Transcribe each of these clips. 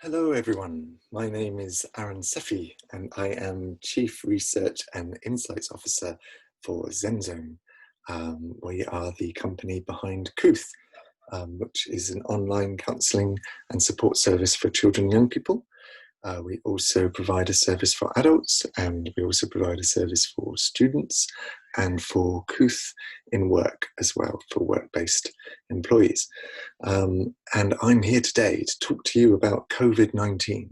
Hello everyone, my name is Sefi and I am Chief Research and Insights Officer for XenZone. We are the company behind Kooth, which is an online counselling and support service for children and young people. We also provide a service for adults, and we also provide a service for students and for Kooth in work as well, for work-based employees. And I'm here today to talk to you about COVID-19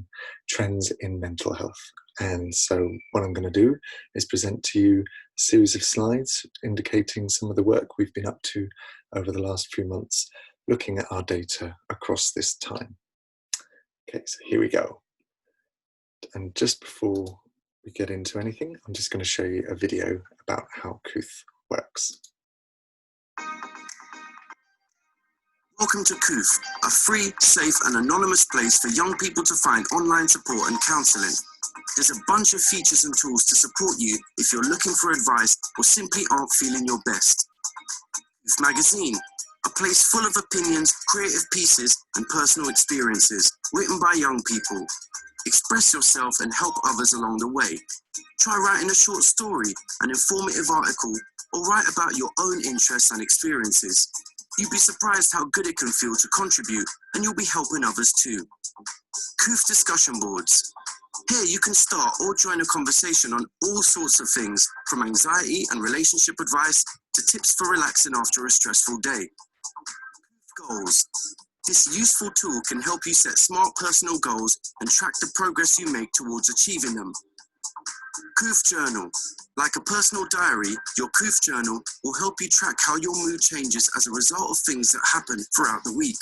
trends in mental health. And so what I'm going to do is present to you a series of slides indicating some of the work we've been up to over the last few months, looking at our data across this time. Okay, so here we go. And just before we get into anything, I'm just going to show you a video about how Kooth works. Welcome to Kooth, a free, safe and anonymous place for young people to find online support and counselling. There's a bunch of features and tools to support you if you're looking for advice or simply aren't feeling your best. Kooth Magazine, a place full of opinions, creative pieces and personal experiences written by young people. Express yourself and help others along the way. Try writing a short story, an informative article, or write about your own interests and experiences. You'd be surprised how good it can feel to contribute, and you'll be helping others too. Kooth discussion boards. Here you can start or join a conversation on all sorts of things, from anxiety and relationship advice to tips for relaxing after a stressful day. Kooth goals. This useful tool can help you set smart personal goals and track the progress you make towards achieving them. Kooth Journal. Like a personal diary, your Kooth Journal will help you track how your mood changes as a result of things that happen throughout the week.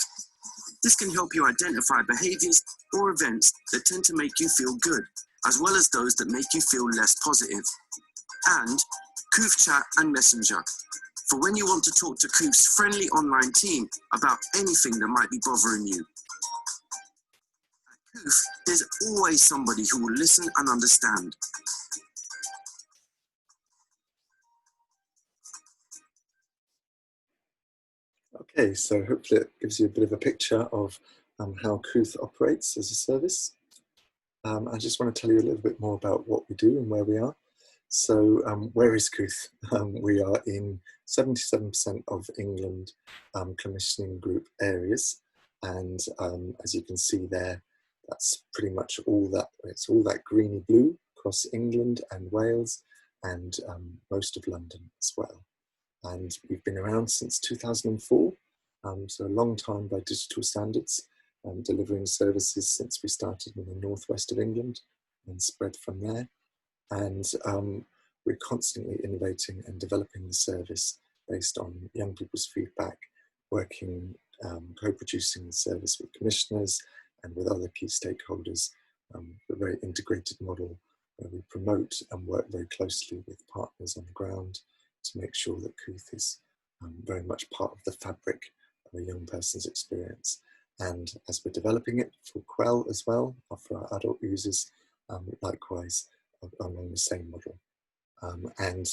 This can help you identify behaviours or events that tend to make you feel good, as well as those that make you feel less positive. And Kooth Chat and Messenger, for when you want to talk to Kooth's friendly online team about anything that might be bothering you. At Kooth, there's always somebody who will listen and understand. Okay, so hopefully it gives you a bit of a picture of how Kooth operates as a service. I just want to tell you a little bit more about what we do and where we are. So where is Kooth? We are in 77% of England commissioning group areas. And as you can see there, that's pretty much all that, it's all that greeny blue across England and Wales and most of London as well. And we've been around since 2004, so a long time by digital standards, delivering services since we started in the northwest of England and spread from there. And we're constantly innovating and developing the service based on young people's feedback, working, co-producing the service with commissioners and with other key stakeholders, a very integrated model where we promote and work very closely with partners on the ground to make sure that Kooth is very much part of the fabric of a young person's experience. And as we're developing it for Qwell as well, for our adult users, likewise along the same model. And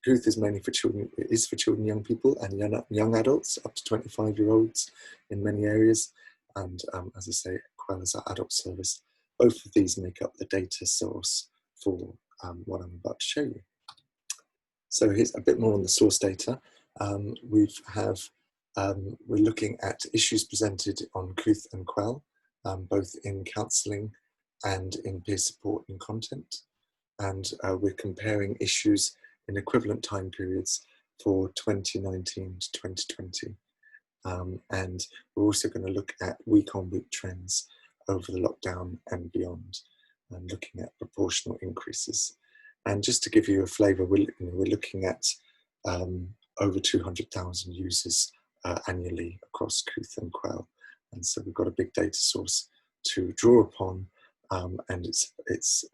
Kooth is mainly for children, it is for children, young people and young adults up to 25-year-olds in many areas. And as I say, Qwell is our adult service. Both of these make up the data source for what I'm about to show you. So here's a bit more on the source data. We're looking at issues presented on Kooth and Qwell, both in counselling and in peer support and content. And we're comparing issues in equivalent time periods for 2019 to 2020. And we're also going to look at week-on-week trends over the lockdown and beyond, and looking at proportional increases. And just to give you a flavour, we're looking at over 200,000 users annually across Kooth and Qwell. And so we've got a big data source to draw upon, and it's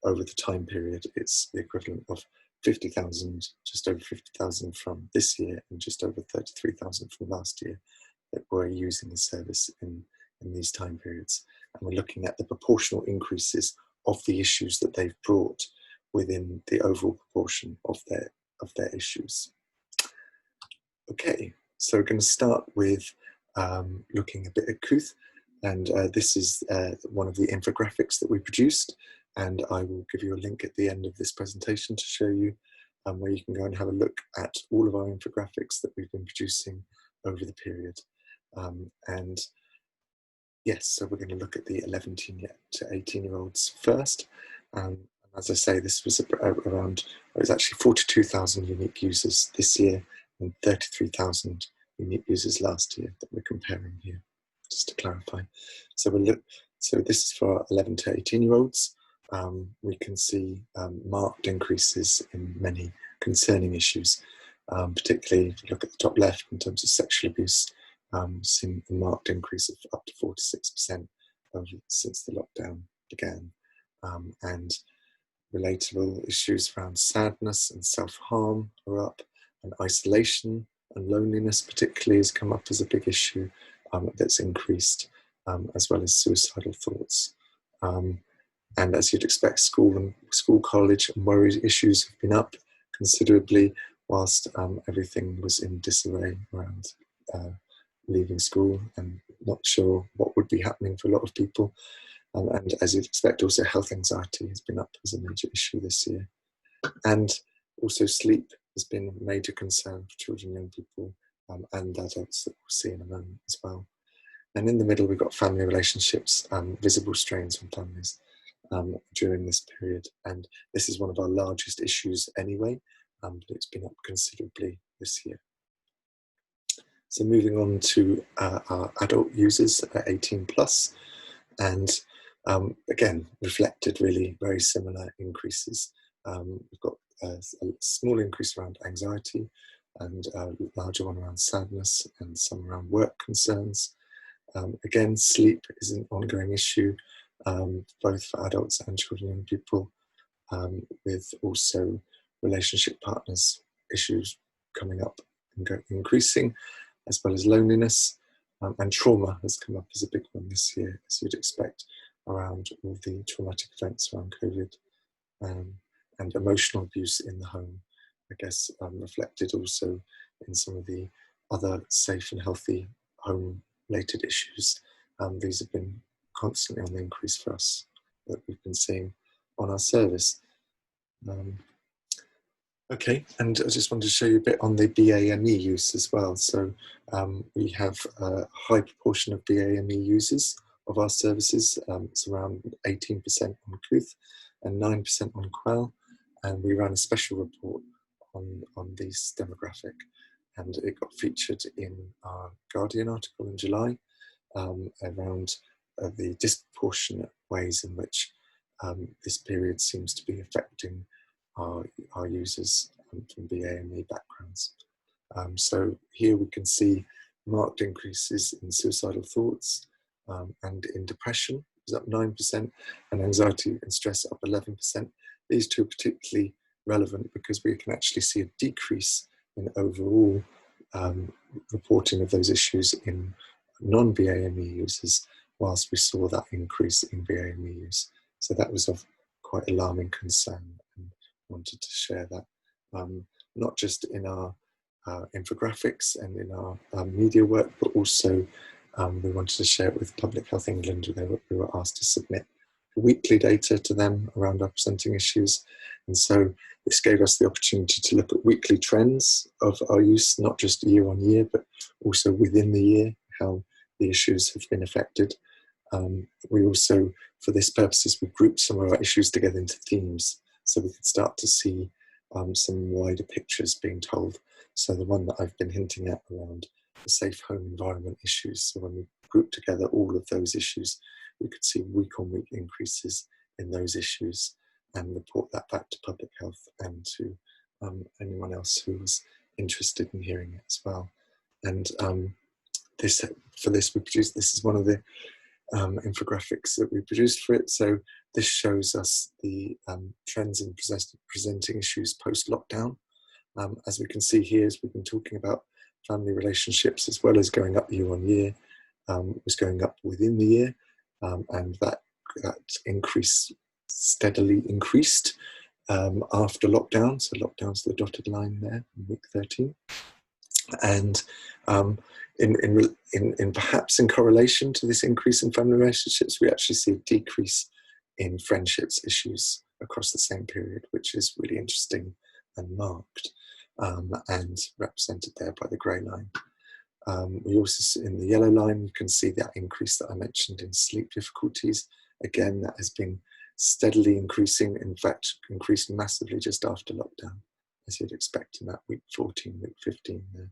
over the time period, it's the equivalent of 50,000, just over 50,000 from this year and just over 33,000 from last year that were using the service in these time periods. And we're looking at the proportional increases of the issues that they've brought within the overall proportion of their issues. Okay, so we're going to start with looking a bit at Kooth. And this is one of the infographics that we produced, and I will give you a link at the end of this presentation to show you where you can go and have a look at all of our infographics that we've been producing over the period. And yes, so we're going to look at the 11 to 18-year-olds first. As I say, this was around, it was actually 42,000 unique users this year and 33,000 unique users last year that we're comparing here, just to clarify. So so this is for 11 to 18-year-olds. We can see marked increases in many concerning issues, particularly if you look at the top left in terms of sexual abuse. Seen a marked increase of up to 46% since the lockdown began, and relatable issues around sadness and self-harm are up, and isolation and loneliness particularly has come up as a big issue that's increased, as well as suicidal thoughts. And as you'd expect, school, college and worry issues have been up considerably, whilst everything was in disarray around leaving school and not sure what would be happening for a lot of people. And as you'd expect, also health anxiety has been up as a major issue this year. And also sleep has been a major concern for children, young people, and adults that we'll see in a moment as well. And in the middle, we've got family relationships, visible strains on families during this period. And this is one of our largest issues anyway, but it's been up considerably this year. So moving on to our adult users at 18 plus, and again, reflected really very similar increases. We've got a small increase around anxiety, and a larger one around sadness, and some around work concerns. Again, sleep is an ongoing issue, both for adults and children and people, with also relationship partners issues coming up and increasing, as well as loneliness, and trauma has come up as a big one this year, as you'd expect, around all the traumatic events around COVID, and emotional abuse in the home, I guess, reflected also in some of the other safe and healthy home-related issues. These have been constantly on the increase for us that we've been seeing on our service. Okay, and I just wanted to show you a bit on the BAME use as well. So we have a high proportion of BAME users of our services. It's around 18% on Kooth and 9% on Qwell. And we ran a special report on this demographic, and it got featured in our Guardian article in July around the disproportionate ways in which this period seems to be affecting our users from BAME backgrounds. So here we can see marked increases in suicidal thoughts and in depression, is up 9%, and anxiety and stress up 11%. These two are particularly relevant because we can actually see a decrease in overall reporting of those issues in non-BAME users, whilst we saw that increase in BAME use. So that was of quite alarming concern, and wanted to share that, not just in our infographics and in our media work, but also we wanted to share it with Public Health England. We were asked to submit weekly data to them around our presenting issues, and so this gave us the opportunity to look at weekly trends of our use, not just year on year, but also within the year, how the issues have been affected. We also, for this purposes, we grouped some of our issues together into themes, so we could start to see some wider pictures being told. So the one that I've been hinting at around the safe home environment issues, so when we grouped together all of those issues, we could see week-on-week increases in those issues and report that back to public health and to anyone else who was interested in hearing it as well. And for this we produced, this is one of the infographics that we produced for it. So this shows us the trends in presenting issues post-lockdown. As we can see here, as we've been talking about family relationships, as well as going up year on year, was going up within the year, and that increase steadily increased after lockdown. So lockdown's the dotted line there in week 13. And perhaps in correlation to this increase in family relationships, we actually see a decrease in friendships issues across the same period, which is really interesting and marked, and represented there by the grey line. We also see in the yellow line, you can see that increase that I mentioned in sleep difficulties. Again, that has been steadily increasing, in fact, increased massively just after lockdown, as you'd expect in that week 14, week 15 there.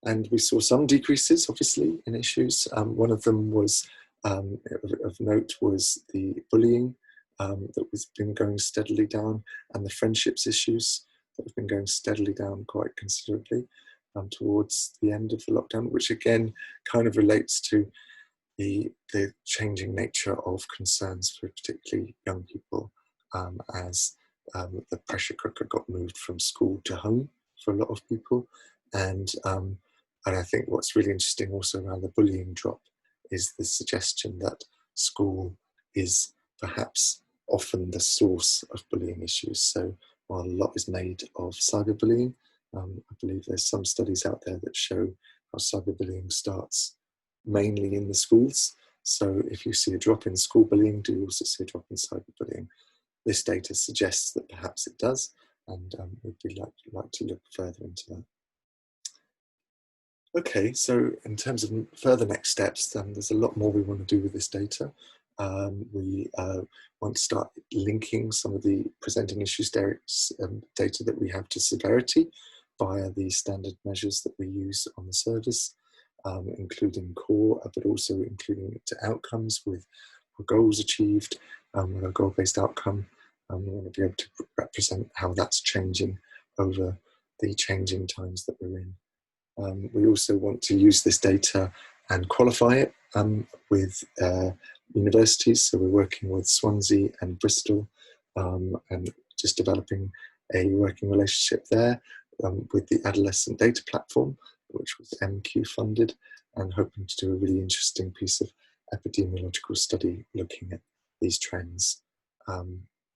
And we saw some decreases, obviously, in issues. One of them was, of note, was the bullying that was been going steadily down, and the friendships issues that have been going steadily down quite considerably towards the end of the lockdown, which again kind of relates to the changing nature of concerns for particularly young people, as the pressure cooker got moved from school to home for a lot of people. And I think what's really interesting also around the bullying drop is the suggestion that school is perhaps often the source of bullying issues. So while a lot is made of cyberbullying, I believe there's some studies out there that show how cyberbullying starts mainly in the schools. So if you see a drop in school bullying, do you also see a drop in cyberbullying? This data suggests that perhaps it does, and we'd like to look further into that. Okay, so in terms of further next steps, there's a lot more we want to do with this data. We want to start linking some of the presenting issues data that we have to severity via the standard measures that we use on the service, including core, but also including to outcomes with goals achieved, with a goal-based outcome. We want to be able to represent how that's changing over the changing times that we're in. We also want to use this data and qualify it with universities. So we're working with Swansea and Bristol, and just developing a working relationship there with the Adolescent Data Platform, which was MQ funded, and hoping to do a really interesting piece of epidemiological study looking at these trends.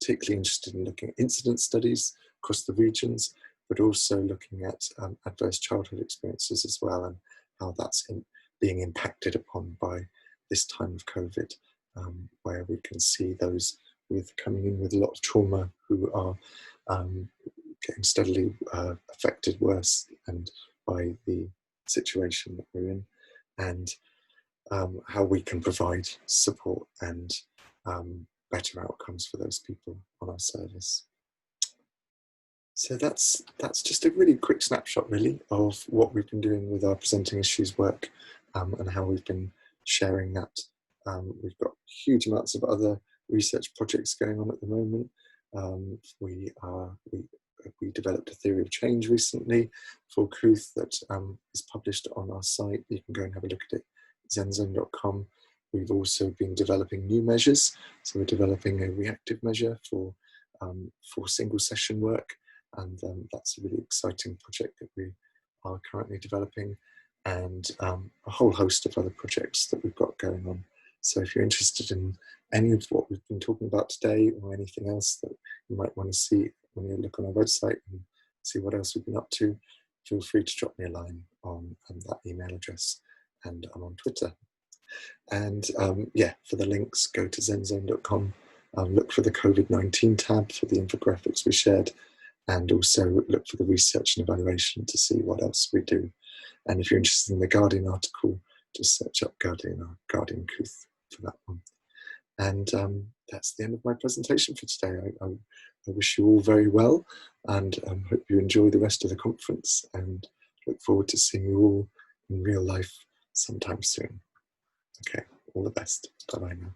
Particularly interested in looking at incident studies across the regions, but also looking at adverse childhood experiences as well, and how that's being impacted upon by this time of COVID, where we can see those coming in with a lot of trauma who are getting steadily affected worse and by the situation that we're in, and how we can provide support and better outcomes for those people on our service. So that's just a really quick snapshot, really, of what we've been doing with our presenting issues work, and how we've been sharing that. We've got huge amounts of other research projects going on at the moment. We developed a theory of change recently for Kooth that is published on our site. You can go and have a look at it, XenZone.com. We've also been developing new measures. So we're developing a reactive measure for single session work. And that's a really exciting project that we are currently developing, and a whole host of other projects that we've got going on. So if you're interested in any of what we've been talking about today, or anything else that you might want to see when you look on our website and see what else we've been up to, feel free to drop me a line on that email address, and I'm on Twitter. And yeah, for the links, go to XenZone.com, look for the COVID-19 tab for the infographics we shared, and also look for the research and evaluation to see what else we do. And if you're interested in the Guardian article, just search up Guardian Kooth for that one. And that's the end of my presentation for today. I wish you all very well, and hope you enjoy the rest of the conference, and look forward to seeing you all in real life sometime soon. Okay, all the best. Bye-bye now.